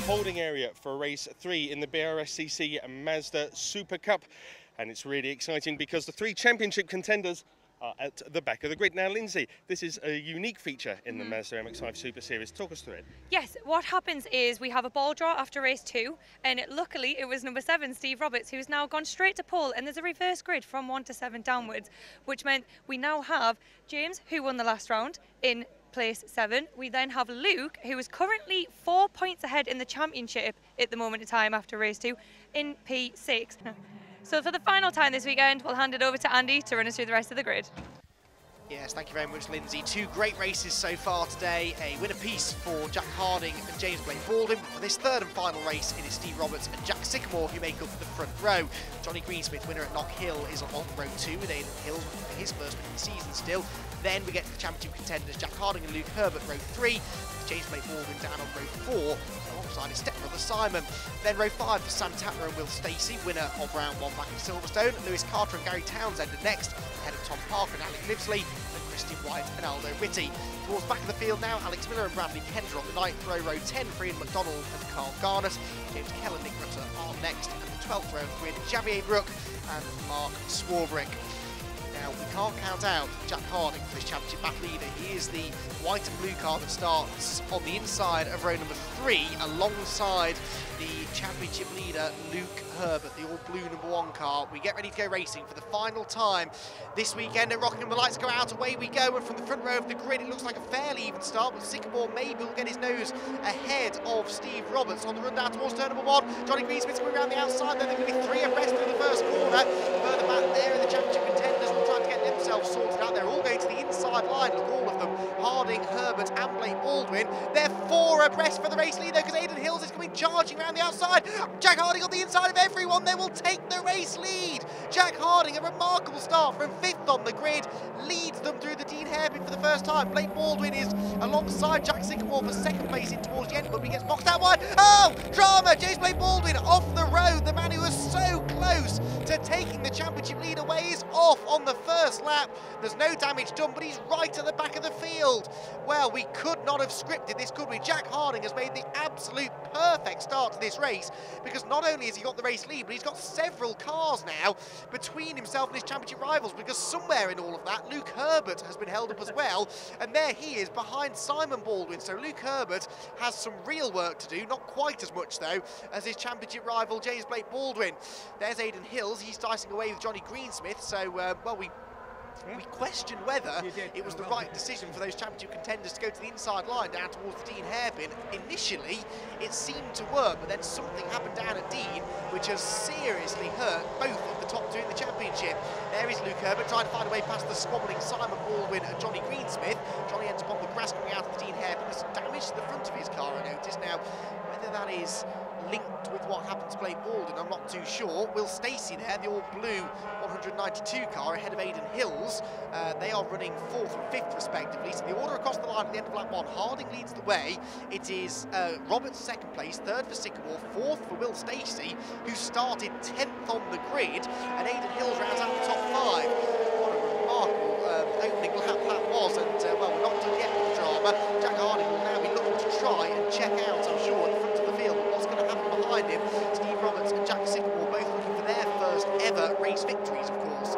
holding area for race 3 in the BRSCC Mazda SuperCup. And it's really exciting because the 3 championship contenders are at the back of the grid. Now, Lyndsay, this is a unique feature in the Mazda MX-5 Super Series. Talk us through it. Yes, what happens is we have a ball draw after race 2, and luckily it was number 7, Steve Roberts, who's now gone straight to pole, and there's a reverse grid from 1 to 7 downwards, which meant we now have James, who won the last round, in place 7. We then have Luke, who is currently 4 points ahead in the championship at the moment in time after race 2, in P6. So for the final time this weekend, we'll hand it over to Andy to run us through the rest of the grid. Yes, thank you very much, Lyndsay. 2 great races so far today. A winner piece for Jack Harding and James Blake Baldwin. For this 3rd and final race, it is Steve Roberts and Jack Sycamore who make up the front row. Johnny Greensmith, winner at Knock Hill, is on row 2 with Aidan Hills for his first win of the season still. Then we get to the championship contenders, Jack Harding and Luke Herbert, row 3. James Blake Baldwin down on row 4, alongside his stepbrother Simon. Then row 5 for Sam Tatler and Will Stacey, winner of round 1 back in Silverstone. Lewis Carter and Gary Townsend are next, ahead of Tom Parker and Alec Livesley, and Christian White and Aldo Whitty. Towards the back of the field now, Alex Miller and Bradley Kendra on the 9th row, row 10 for Ian McDonald and Carl Garnett. James Kell and Nick Rutter are next, and the 12th row grid, Javier Brook and Mark Swarbrick. Now, we can't count out Jack Harding for this championship battle either. He is the white and blue car that starts on the inside of row number 3, alongside the championship leader, Luke Herbert, the all-blue number 1 car. We get ready to go racing for the final time this weekend at Rockingham. The lights go out, away we go, and from the front row of the grid, it looks like a fairly even start, but Sycamore maybe will get his nose ahead of Steve Roberts on the run down towards turn number 1. Johnny Greensmith's coming around the outside, then they're going to be 3 abreast through the first corner. Further back there in the championship contenders, trying to get themselves sorted out. They're all going to the inside line. Look, all of them. Harding, Herbert and Blake Baldwin. They're 4 abreast for the race lead, though, because Aidan Hills is coming charging around the outside. Jack Harding on the inside of everyone. They will take the race lead. Jack Harding, a remarkable start from 5th on the grid, leads them through the Dean Hairpin for the first time. Blake Baldwin is alongside Jack Sycamore for 2nd place in towards the end, but he gets boxed out wide. Oh, drama! James Blake Baldwin off the road. The man who was so close to taking the championship lead away is off on the first lap. There's no damage done, but he's right at the back of the field. Well, we could not have scripted this, could we? Jack Harding has made the absolute perfect start to this race, because not only has he got the race lead, but he's got several cars now between himself and his championship rivals, because somewhere in all of that, Luke Herbert has been held up as well, and there he is behind Simon Baldwin. So Luke Herbert has some real work to do, not quite as much though as his championship rival James Blake Baldwin. There's Aidan Hills, he's dicing away with Johnny Greensmith, so well, we questioned whether it was the right decision for those championship contenders to go to the inside line down towards the Dean Hairpin. Initially, it seemed to work, but then something happened down at Dean, which has seriously hurt both of the top 2 in the championship. There is Luke Herbert trying to find a way past the squabbling Simon Baldwin and Johnny Greensmith. Johnny ends up on the grass coming out of the Dean Hairpin. There's some damage to the front of his car, I noticed. Now, whether that is linked with what happened to Blake Baldwin, I'm not too sure. Will Stacey there, the all-blue 192 car, ahead of Aidan Hills. They are running 4th and 5th respectively. So the order across the line at the end of lap 1, Harding leads the way. It is Roberts 2nd place, 3rd for Sycamore, 4th for Will Stacey, who started 10th on the grid, and Aidan Hills rounds out the top 5. What a remarkable opening lap that was, and well, we're not done yet with the drama. Jack Harding will now be looking to try and check out, I'm sure, at the front of the field. But what's going to happen behind him? Steve Roberts and Jack Sycamore both looking for their first ever race victories, of course,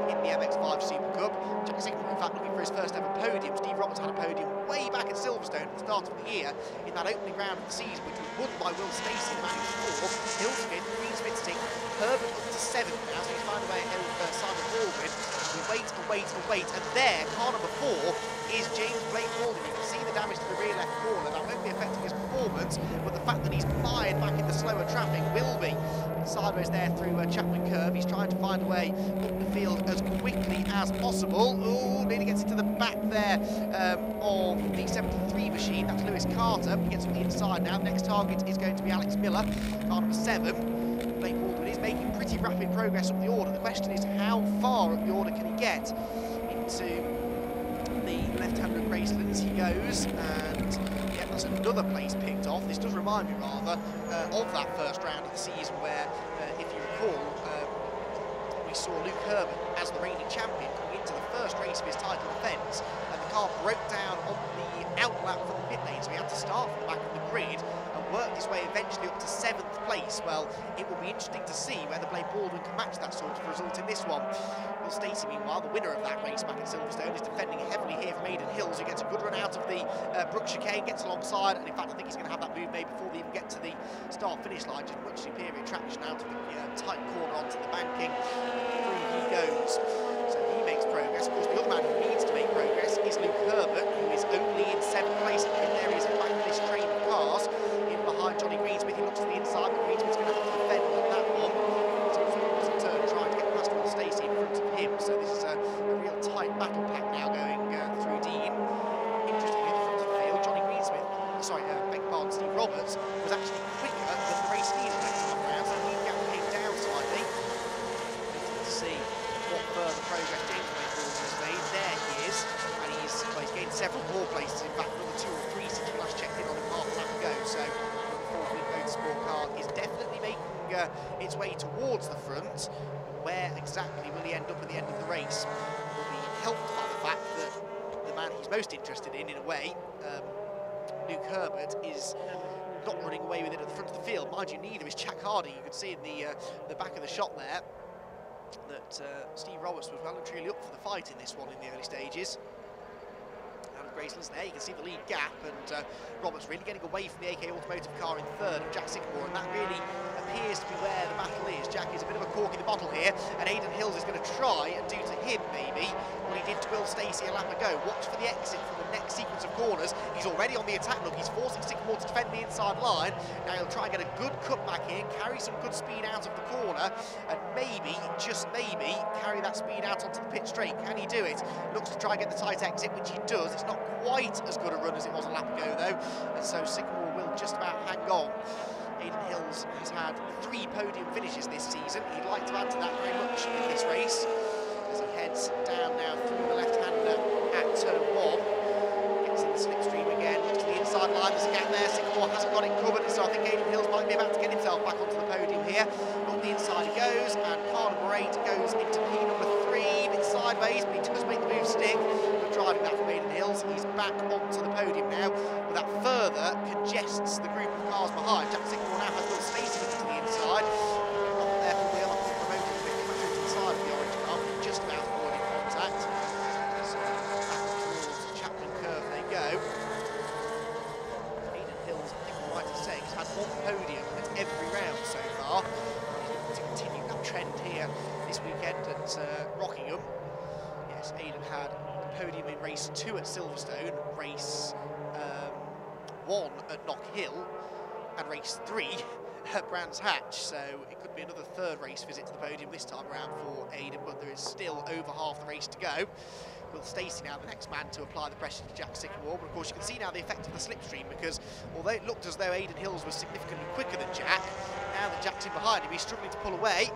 in the MX-5 SuperCup. Jack Sycamore, in fact, looking for his first ever podium. Steve Roberts had a podium way back at Silverstone at the start of the year in that opening round of the season, which was won by Will Stacey, the man who's 4th. Hills 5th, Greensmith 6th, Herbert up to 7th now, so he's found a way ahead of Simon Baldwin. We wait and wait and wait, and there, car number 4 is James Blake Baldwin. You can see the damage to the rear left corner. That won't be affecting his performance, but the fact that he's mired back in the slower traffic will be. Sideways there through Chapman Curve. He's trying to find a way up the field as quickly as possible. Oh, nearly gets into the back there of the 73 machine. That's Lewis Carter. He gets on the inside now. Next target is going to be Alex Miller, car number 7. Blake Baldwin is making pretty rapid progress up the order. The question is, how far up the order can he get? Into the left-hander of Grace Lyndsay goes, and yeah, that's another place picked off. This does remind me rather of that first round of the season where, if you recall, we saw Luke Herbert as the reigning champion coming into the first race of his title defence, and the car broke down on the outlap from the pit lane, so he had to start from the back of the grid and worked his his way eventually up to 7th place. Well, it will be interesting to see whether Blake Baldwin can match that sort of result in this one. Will Stacey, meanwhile, the winner of that race back at Silverstone, is defending heavily here from Aidan Hills, who gets a good run out of the Brook chicane, gets alongside, and in fact I think he's going to have that move made before they even get to the start-finish line. Just much superior traction out of the tight corner onto the banking. Through he goes. So he makes progress. Of course, the other man who needs to make progress is Luke Herbert, who is only in 7th place. And there he is at the back of this train of cars, in behind Johnny Greensmith. He looks to the inside, but Greensmith's going to have to defend on that one. So it's a turn trying to get past Will Stacey in front of him. So this is a real tight battle pack now going through Dean. Interestingly, in the front of the field, Johnny Greensmith, beg your pardon, Steve Roberts, was actually quicker than the race needed next time round. So the lead gap came down slightly. Let's see what further progress James Baldwin has made. There he is, and he's gained several more places, in fact another 2 or 3 since we last checked in on him half a lap ago. So the Ford Motorsport car is definitely making its way towards the front. Where exactly will he end up at the end of the race will be helped by the fact that the man he's most interested in a way, Luke Herbert, is not running away with it at the front of the field. Mind you, neither is Jack Harding. You can see in the back of the shot there that Steve Roberts was well and truly up for the fight in this one in the early stages. Out of Gracelands there, you can see the lead gap, and Roberts really getting away from the AK Automotive car in 3rd of Jack Sycamore, and that really appears to be where the battle is. Jack is a bit of a cork in the bottle here, and Aidan Hills is going to try and do to him maybe what he did to Will Stacey a lap ago. Watch for the exit from the next sequence of corners. He's already on the attack. Look, he's forcing Sycamore to defend the inside line. Now he'll try and get a good cut back here, carry some good speed out of the corner, and maybe, just maybe, carry that speed out onto the pit straight. Can he do it? Looks to try and get the tight exit, which he does. It's not quite as good a run as it was a lap ago though, and so Sycamore will just about hang on. Aidan Hills has had 3 podium finishes this season. He'd like to add to that very much in this race as he heads down now through the left-hander at turn 1. Gets in the slipstream again, looks to the inside line. There's a gap there. Sycamore hasn't got it covered, so I think Aidan Hills might be about to get himself back onto the podium here. On the inside he goes, and car number 8 goes into P number 3, a bit sideways, but he does make the move stick. But driving that from Aidan Hills, he's back onto the podium now. But that further congests the group of cars behind. Jack Sycamore now has Will Stacey to the inside. Not therefore will have to promote a bit closer to the side of the orange car, but just about avoiding contact. So back towards Chapman Curve they go. Aidan Hills, I think I'm right to say, has had 1 podium at every round so far. He's looking to continue that trend here this weekend at Rockingham. Yes, Aidan had a podium in race 2 at Silverstone, race 1 at Knock Hill, and race 3 at Brands Hatch, so it could be another 3rd race visit to the podium this time around for Aidan, but there is still over half the race to go. Will Stacey now the next man to apply the pressure to Jack Sycamore, but of course you can see now the effect of the slipstream, because although it looked as though Aidan Hills was significantly quicker than Jack, now that Jack's in behind him, he's struggling to pull away,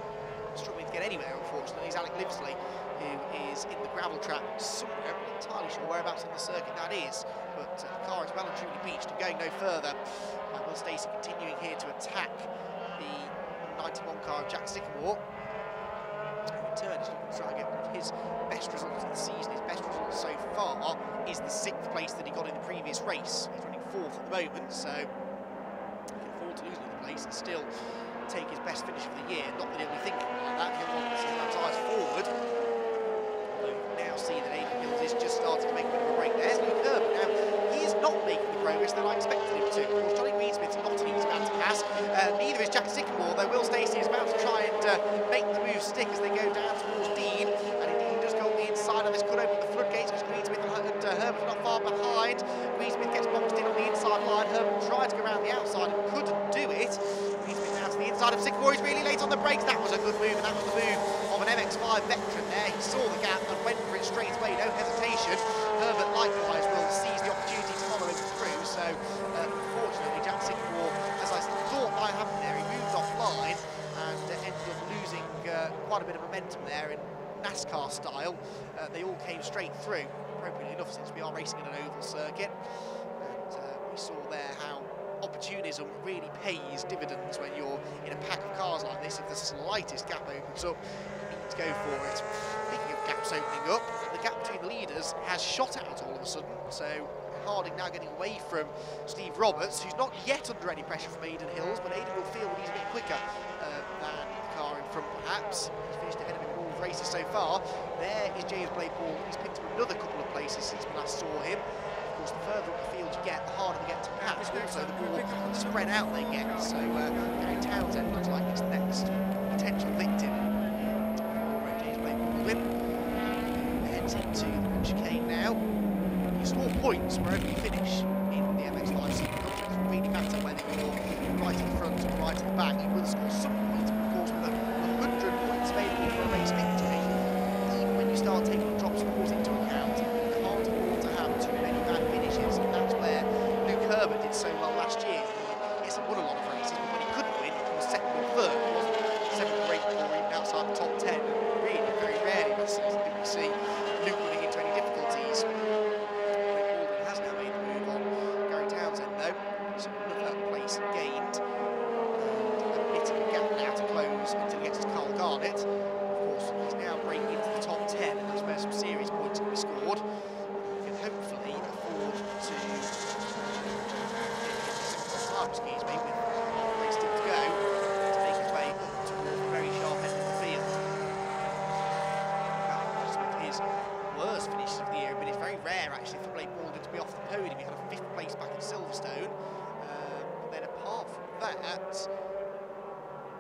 struggling to get anywhere unfortunately. He's Alec Livesley, who is in the gravel trap somewhere. I'm not entirely sure whereabouts on the circuit that is, but the car is well and truly beached and going no further. And Will Stacey continuing here to attack the 91 car of Jack Sycamore. In turn, he's looking to try and get one of his best results of the season. His best result so far is the 6th place that he got in the previous race. He's running 4th at the moment, so he can afford to lose another place and still take his best finish of the year. Not that he'll be thinking like that, he'll want to see his eyes forward. Although you now see that Aidan Hills is just starting to make a bit of a break. There's Luke Herbert. Now, he is not making the progress that I expected him to. Of course, Johnny Greensmith's not an easy man to pass. Neither is Jack Sycamore, though Will Stacey is about to try and make the move stick as they go down towards Dean. And indeed, he does go on the inside, and this could open the floodgates because Greensmith and Herbert are not far behind. Greensmith gets boxed in on the inside line. Herbert tried to go around the outside and couldn't do it. Greensmith now to the inside of Sycamore. He's really late on the brakes. That was a good move, and that was the move of an MX-5 veteran there. He saw the gap and went for it straight away, no hesitation. Herbert likewise will seize the opportunity to follow him through. So, unfortunately, Jack Sycamore, as I thought might happen there, he moved offline and ended up losing quite a bit of momentum there in NASCAR style. They all came straight through, appropriately enough, since we are racing in an oval circuit. And we saw there how opportunism really pays dividends when you're in a pack of cars like this. If the slightest gap opens up, you need to go for it. Speaking of gaps opening up, the gap between the leaders has shot out all of a sudden, so Harding now getting away from Steve Roberts, who's not yet under any pressure from Aidan Hills, but Aidan will feel that he's a bit quicker than the car in front perhaps. He's finished ahead of him in all the races so far. There is James Blake-Ball. He's picked up another couple of places since we last saw him. Of course, the further up the field you get, the harder they get to pass, but also the more spread out they get. So Gary Townsend looks like he's the next potential victim. James Blake-Baldwin heads into the chicane now. You score points wherever you finish in the MX-5 SuperCup. It doesn't really matter whether you're right at the front or right at the back. You will score some points, but of course with 100 points available for a race victory, even when you start taking drop scores into account, you can't afford to have too many bad finishes, and that's where Luke Herbert did so well last year. Yes, he won a lot of races, but when he couldn't win, he was second or third. He wasn't seventh or eighth or even outside the top 10. Really, very rarely this season did we see Luke running into any difficulties. Baldwin has now made the move on Gary Townsend though, so another place gained. A bit of a gap now to close until he gets to Carl Garnett. Of course, he's now breaking into the top 10, and that's where some serious points can be scored. He can hopefully afford to excuse me, with half the race still to go, to make his way up towards the very sharp end of the field. Some of his worst finishes of the year, but it's very rare actually for Blake Baldwin to be off the podium. He had a 5th place back at Silverstone, but then apart from that,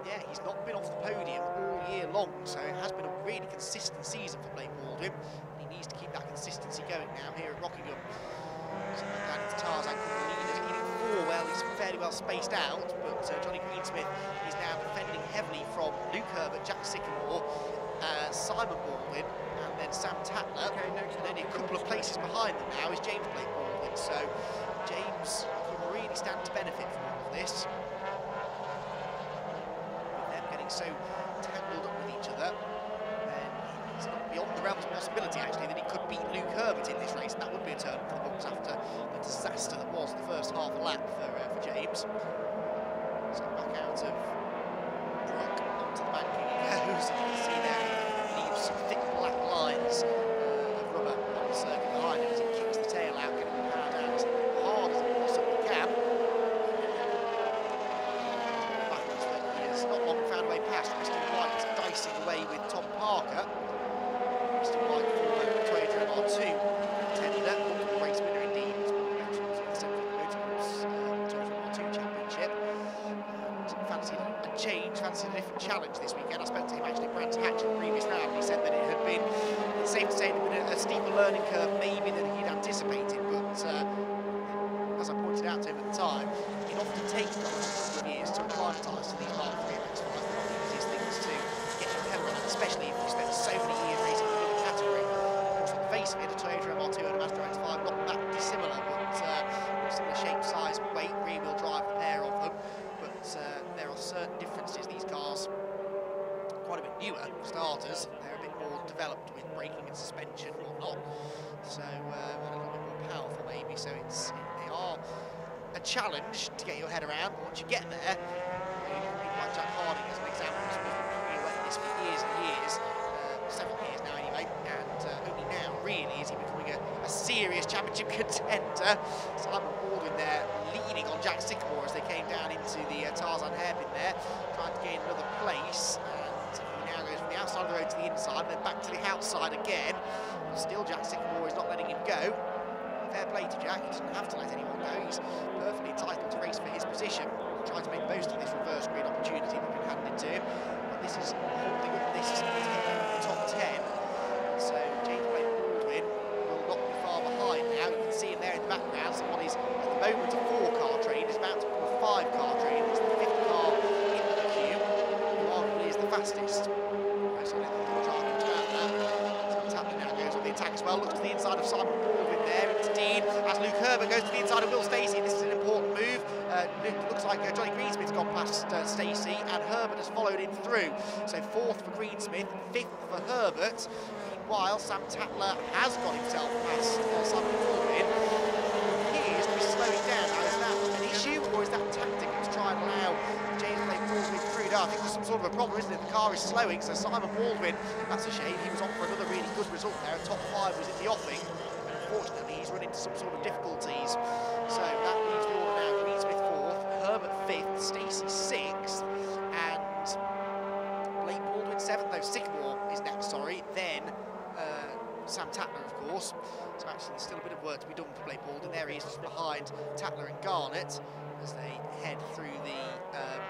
yeah, he's not been off the podium all year long, so it has been a really consistent season for Blake Baldwin, and he needs to keep that consistency going now here at Rockingham. So down into Tarzan leaders, leading 4 well, he's fairly well spaced out, but Johnny Greensmith is now defending heavily from Luke Herbert, Jack Sycamore, Simon Baldwin, and then Sam Tatler, and then a couple of places behind them now is James Blake Baldwin, so James can really stand to benefit from all of this. With them getting so tangled up with each other, then it's not beyond the realms of possibility actually that he could beat Luke Herbert in this race, and that would be a turn for the books after the disaster that was the first half a lap for James. So back out of Brook onto the banking he goes, and you can see there he leaves some thick black lines of rubber on the circuit behind him as he kicks the tail out, getting the power down as hard as he possibly can. Backwards that he has not long found a way past. Christian White dicing away with Tom Parker. Christian White, former Toyota MR2 contender, multiple race winner indeed, the Toyota MR2 Championship, and fancied a change, fancied a different challenge this weekend. I spoke to him actually at Brands Hatch in the previous round, and he said that it had been, it's safe to say it had been a steeper learning curve maybe than he'd anticipated, but as I pointed out to him at the time, it often takes a couple of years to acclimatise to these Mark III MX-5. One of the easiest things to get your head around, especially if you spend so many years racing in another category. Of course, on the face of it, a Toyota MR2 and a Mazda MX-5 not that dissimilar, but similar shape, size, weight, rear-wheel drive, the pair of them. But there are certain differences. These cars, quite a bit newer for starters, they're a bit more developed with braking and suspension and whatnot, so and a little bit more powerful maybe, so they are a challenge to get your head around, but once you get there, people like Jack Harding as an example, who's been pretty away at this for years and years, 7 years now anyway, and only now really is he becoming a serious championship contender. Simon Baldwin there leaning on Jack Sycamore as they came down into the Tarzan hairpin there, trying to gain another place, and he now goes from the outside of the road to the inside, and then back to the outside again. Still Jack Sycamore is not letting him go. Fair play to Jack, he doesn't have to let anyone go, he's perfectly entitled to race for his position, trying to make the most of this reverse grid opportunity that's been handed to him. But this is holding up this top 10, so James Blake Baldwin will not be far behind now. You can see him there in the background, so what is at the moment a 4-car train is about to become a 5-car train. It's the 5th car in the queue, who arguably is the fastest. So I don't think we'll try and talk about that. So Tatley now goes on the attack as well, looks to the inside of Simon Baldwin there, indeed, as Luke Herbert goes to the inside of Will Stacey. This is an important move. It looks like Johnny Greensmith's gone past Stacey, and Herbert has followed him through. So 4th for Greensmith, 5th for Herbert. Meanwhile, Sam Tatler has got himself past Simon Baldwin. He appears to be slowing down. Now, is that an issue, or is that tactical to try and allow James Blake Baldwin through? No, I think there's some sort of a problem, isn't it? The car is slowing, so Simon Baldwin, that's a shame. He was on for another really good result there. Top 5 was in the offing. unfortunately he's run into some sort of difficulties. So that leaves the order now. Greensmith 4th, Herbert 5th, Stacey 6th, and Blake Baldwin 7th, though Sycamore is next, sorry. Then Sam Tatler, of course. So actually there's still a bit of work to be done for Blake Baldwin. There he is just behind Tatler and Garnett as they head through the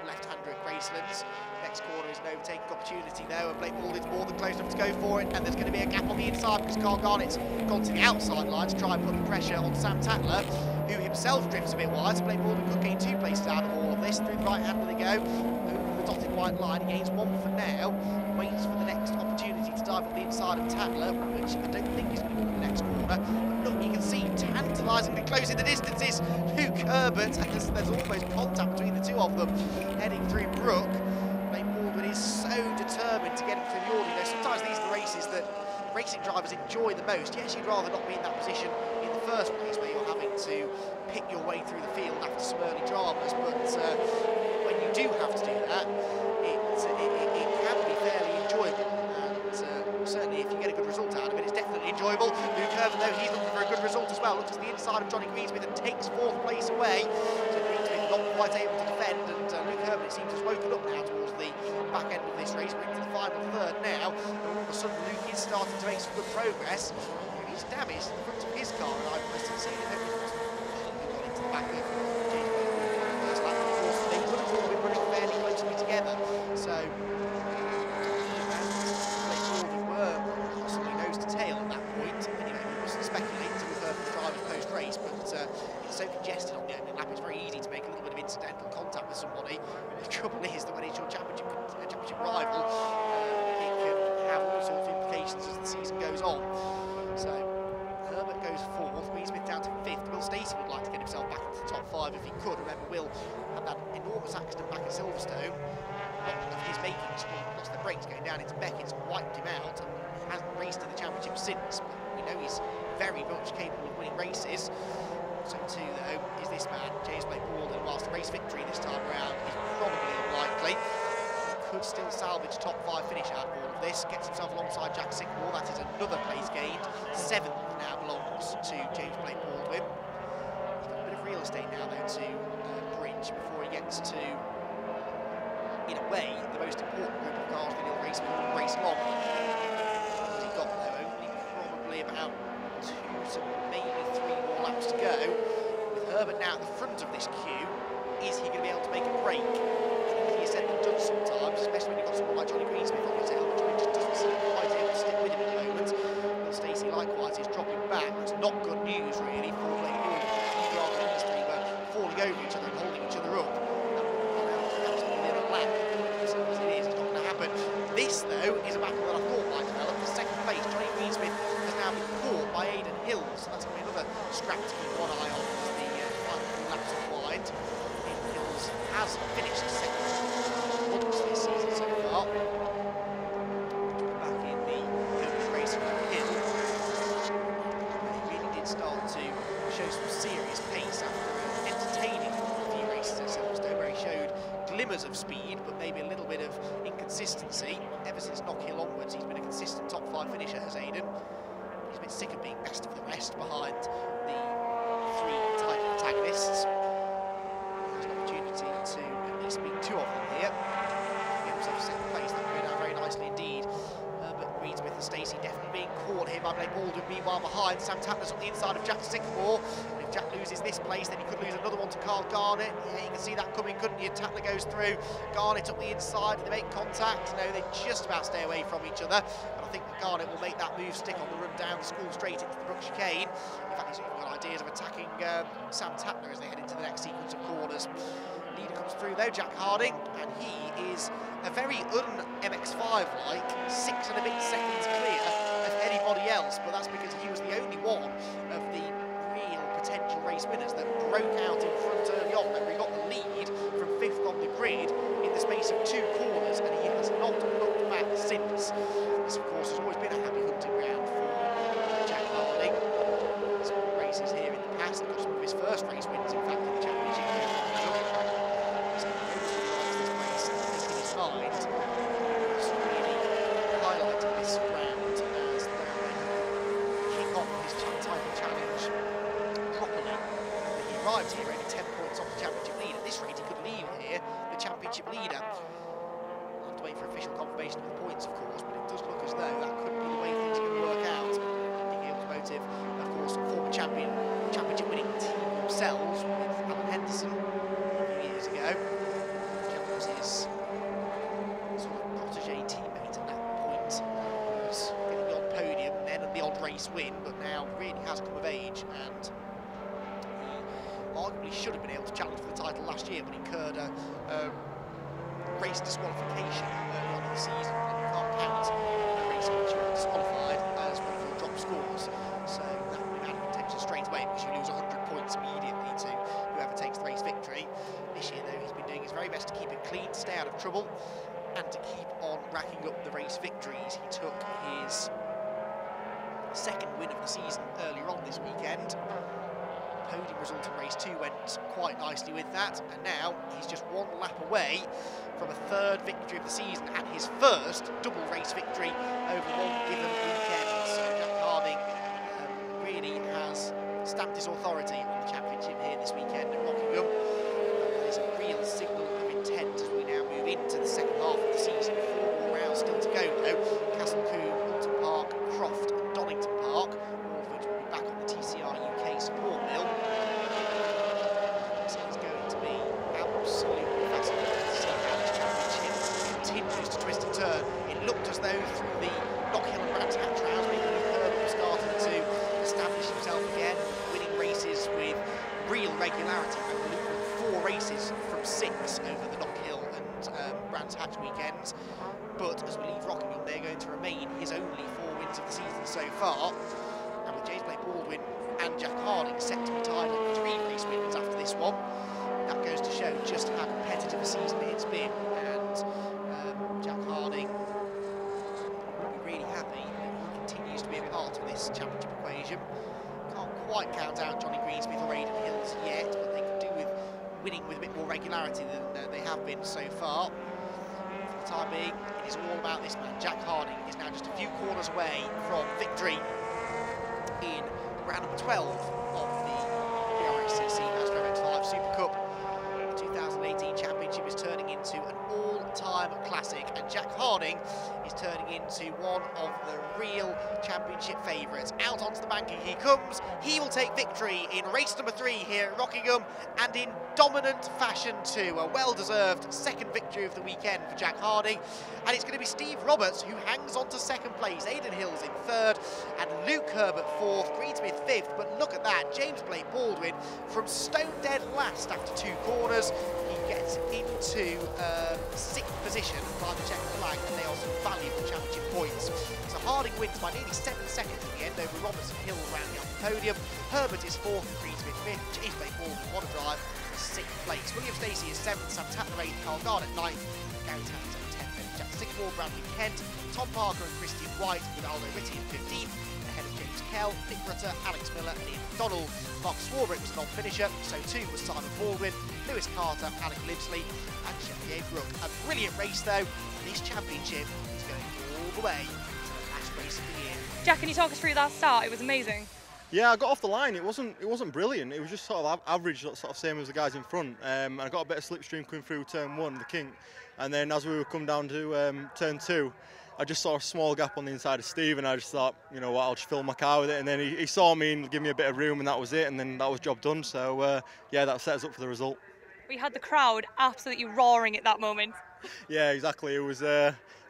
left-hander at Gracelands. Next corner is an overtaking opportunity though, and Blake Baldwin's more than close enough to go for it, and there's going to be a gap on the inside because Carl Garnett's gone to the outside line to try and put the pressure on Sam Tatler, who himself drifts a bit wide, so Blake Baldwin could gain 2 places out of all of this. Through the right-hander they go, over the dotted white line, he gains 1 for now, waits for the next opportunity to dive on the inside of Tatler, which I don't think is going to be the next corner. But look, you can see tantalisingly close in the distances. Luke Herbert, there's almost contact between the two of them heading through Brook. Blake Baldwin is so determined to get him through the order. You know, sometimes these are the races that racing drivers enjoy the most. Yes, you'd rather not be in that position in the first place where you're having to pick your way through the field after some early dramas, but when you do have to do that, it can be fairly enjoyable, and certainly if you get a good result out of it, it's definitely enjoyable. Luke Herbert, though, he's looking for a good result as well, looks to the inside of Johnny Greensmith and takes 4th place away. So Greensmith not quite able to defend, and Luke Herbert, it seems, has woken up now towards the back end of this race. We're into the final third now, and all of a sudden Luke is starting to make some good progress. He's damaged the front of his car, and I must have seen him got into the back of James Blake first lap. Of course, they would have all been running fairly closely together, so Blake Baldwin were possibly nose to tail at that point. Anyway, we mustn't speculate until we've heard from the drivers post-race, but it's so congested on the opening lap, it's very easy to make a little bit of incidental contact with somebody. The trouble is that when it's your championship rival, it can have all sorts of implications as the season goes on. So Herbert goes 4th, Greensmith down to 5th. Will Stacey would like to get himself back into the top 5 if he could. Remember, Will had that enormous accident back at Silverstone. Not of his making, lost the brakes going down into Beckett's, wiped him out, and hasn't raced in the championship since. But we know he's very much capable of winning races. So too, though, is this man, James Blake Baldwin. Whilst the race victory this time around is probably unlikely, he could still salvage top 5 finish out of all of this. Gets himself alongside Jack Sycamore. That is another place gained. 7th now belongs to James Blake Baldwin. He's got a bit of real estate now, though, to bridge before he gets to, in a way, the most important group of cars that he'll race long. What's he got, though? Only probably about 2 to maybe 3 more laps to go. With Herbert now at the front of this queue, is he going to be able to make a break? It's easier said than done sometimes, especially when you've got someone like Johnny Greensmith on your tail, which just doesn't seem quite able to stick with him at the moment. Will Stacey likewise is dropping back. That's not good news really for Blake Baldwin. He'd rather these three were falling over each other and holding each other up. That's going to be a lap. As it is, it's not going to happen. This, though, is a battle that I thought might develop. The 2nd place, Johnny Greensmith has now been caught by Aidan Hills, so that's going to be another scrap to keep one eye on as the final 2 laps unwind. Aidan Hills has finished 2nd once this season so far. Back in the race from the hill, he really did start to show some serious pace after entertaining a few races at Silverstone, where he showed glimmers of speed, but maybe a little bit of inconsistency. Ever since Knock Hill onwards, he's been a consistent top 5 finisher, has Aidan. He's a bit sick of being best of the rest behind the 3 tight antagonists. There's an opportunity to at least beat 2 of them here. Get himself 2nd place, that would go down very nicely indeed. But Greensmith and Stacey definitely being caught here by Blake Baldwin. Meanwhile behind, Sam Tatler's on the inside of Jack Sycamore. And if Jack loses this place, then he could lose another one to Carl Garnett. Yeah, you can see that coming, couldn't you? Tatler goes through, Garnett up the inside, they make contact. No, they just about stay away from each other. And I think that Garnett will make that move stick on the run down the school straight into the Brook chicane. In fact, he's even got ideas of attacking Sam Tatler as they head into the next sequence of corners. Leader comes through though, Jack Harding, and he is a very un-MX-5-like 6 and a bit seconds clear of anybody else, but that's because he was the only one of the real potential race winners that broke out in front early on. Remember, he got the lead from 5th on the grid in the space of 2 corners, and he has not looked back since. This, of course, has always been a happy hunting ground for Jack Harding. He's won races here in the past, got some of his first race wins, in fact, in the championship. Mind, it's really highlighting this round as they kick off his title challenge championship leader. We'll have to wait for official confirmation of the points, of course, but it does look as though that could be the way things are going to work out. The Automotive, of course, former championship winning team themselves with Alan Henderson a few years ago. Jack was his sort of protege teammate at that point. He was getting the odd podium and then the odd race win, but now really has come of age, and he arguably should have been able to challenge for the title last year, but incurred a race disqualification early on in the season, and you can't count a race in which you're disqualified as one of your drop scores. So that would be out of contention straight away, because you lose 100 points immediately to whoever takes the race victory. This year, though, he's been doing his very best to keep it clean, stay out of trouble, and to keep on racking up the race victories. He took his second win of the season earlier on this weekend. Podium result in race 2 went quite nicely with that, and now he's just one lap away from a third victory of the season and his first double race victory over one given weekend. So Jack Harding really has stamped his authority on the championship here this weekend at Rockingham. That is a real signal of intent as we now move into the second half of the season. 4 more rounds still to go though. Castlecombe, Alton Park, Croft and Donington Park, all of which will be back on the TCR UK support mill. So it's going to be absolutely fascinating to see how this championship continues to twist and turn. It looked as though through the Knockhill and Brands Hatch rounds, maybe Herbert was starting to establish himself again, winning races with real regularity. 4 races from 6 over the Knockhill and Brands Hatch weekends. But as we leave Rockingham, they're going to remain his only 4 wins of the season so far. And with James Blake Baldwin and Jack Harding set to be tied up 3 race wins after this one, that goes to show just how competitive a season it's been. And Jack Harding will be really happy that he continues to be a part of this championship equation. Can't quite count out Johnny Greensmith or Aidan Hills yet, but they could do with winning with a bit more regularity than they have been so far. For the time being, it is all about this man. Jack Harding is now just a few corners away from victory in round number 12 of the BRSCC Mazda MX-5 SuperCup. The 2018 championship is turning into an all-time classic, and Jack Harding is turning into one of the real championship favourites. Out onto the banking he comes. He will take victory in race number 3 here at Rockingham, and in dominant fashion too. A well-deserved second victory of the weekend for Jack Harding, and it's going to be Steve Roberts who hangs on to second place, Aidan Hills in third, and Luke Herbert fourth, Greensmith fifth. But look at that, James Blake Baldwin from stone dead last after 2 corners. He gets into 6th position by the check flag, and they are some valuable championship points. So Harding wins by nearly 7 seconds at the end over Roberts and Hill rounding up the podium. Herbert is 4th and Greensmith 5th. James Blake Baldwin, what a drive, 6th place. William Stacey is 7th, Sam Tatler 8th, Carl Garnett 9th, Gary Towns at 10th, Jack Sycamore, Bradley Kent, Tom Parker and Christian White with Aldo Ritty in 15th, ahead of James Kell, Nick Rutter, Alex Miller and Ian McDonald. Mark Swarbrick was a non-finisher, so too was Simon Baldwin, Lewis Carter, Alec Lindsley and Xavier Brook. A brilliant race though, and this championship is going all the way to the last race of the year. Jack, can you talk us through that start? It was amazing. Yeah, I got off the line. It wasn't brilliant. It was just sort of average, sort of same as the guys in front. And I got a bit of slipstream coming through turn 1, the kink. And then as we were coming down to turn 2, I just saw a small gap on the inside of Steve, and I just thought, you know what, I'll just fill my car with it. And then he saw me and gave me a bit of room, and that was it. And then that was job done. So yeah, that set us up for the result. We had the crowd absolutely roaring at that moment. Yeah, exactly. It was.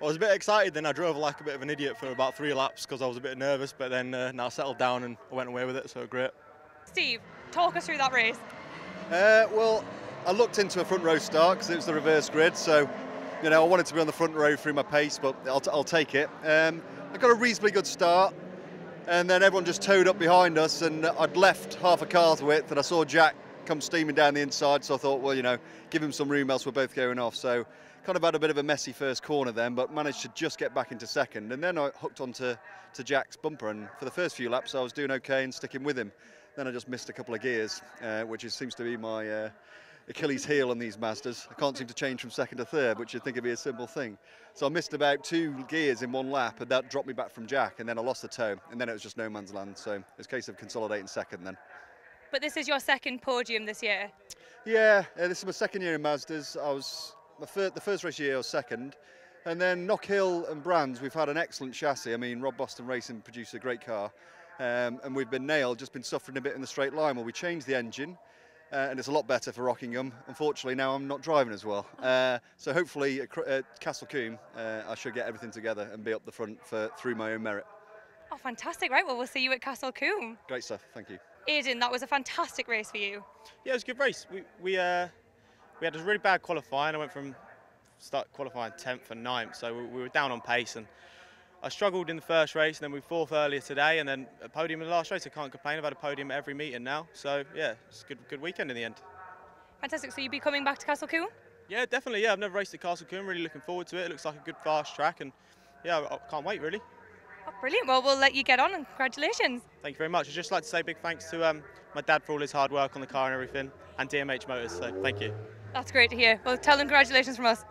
I was a bit excited. Then I drove like a bit of an idiot for about 3 laps because I was a bit nervous. But then now I settled down and I went away with it. So great. Steve, talk us through that race. Well, I looked into a front row start because it was the reverse grid. So, you know, I wanted to be on the front row through my pace, but I'll take it. I got a reasonably good start, and then everyone just towed up behind us, and I'd left half a car's width, and I saw Jack come steaming down the inside. So I thought, well, you know, give him some room, else we're both going off. So kind of had a bit of a messy first corner then, but managed to just get back into second, and then I hooked onto Jack's bumper, and for the first few laps I was doing okay and sticking with him. Then I just missed a couple of gears, which seems to be my Achilles heel on these Mazdas. I can't seem to change from second to third, which you'd think would be a simple thing. So I missed about 2 gears in 1 lap, and that dropped me back from Jack, and then I lost the toe, and then it was just no man's land. So it's a case of consolidating second then. But this is your second podium this year. Yeah, this is my second year in Mazdas. I was the first race of the year I was second. And then Knockhill and Brands, we've had an excellent chassis. I mean, Rob Boston Racing produced a great car. And we've been nailed, just been suffering a bit in the straight line. Well, we changed the engine, and it's a lot better for Rockingham. Unfortunately, now I'm not driving as well. So hopefully at Castle Combe, I should get everything together and be up the front through my own merit. Oh, fantastic. Right, well, we'll see you at Castle Combe. Great stuff, thank you. Aidan, that was a fantastic race for you. Yeah, it was a good race. We had a really bad qualifying. I went from start qualifying 10th and 9th, so we were down on pace, and I struggled in the first race, and then we 4th earlier today, and then a podium in the last race. I can't complain. I've had a podium at every meeting now, so yeah, it's a good weekend in the end. Fantastic. So you'll be coming back to Castle Combe? Yeah, definitely. Yeah, I've never raced at Castle Combe. Really looking forward to it. It looks like a good fast track, and yeah, I can't wait really. Oh, brilliant. Well, we'll let you get on, and congratulations. Thank you very much. I'd just like to say big thanks to my dad for all his hard work on the car and everything, and DMH Motors. So thank you. That's great to hear. Well, tell them congratulations from us.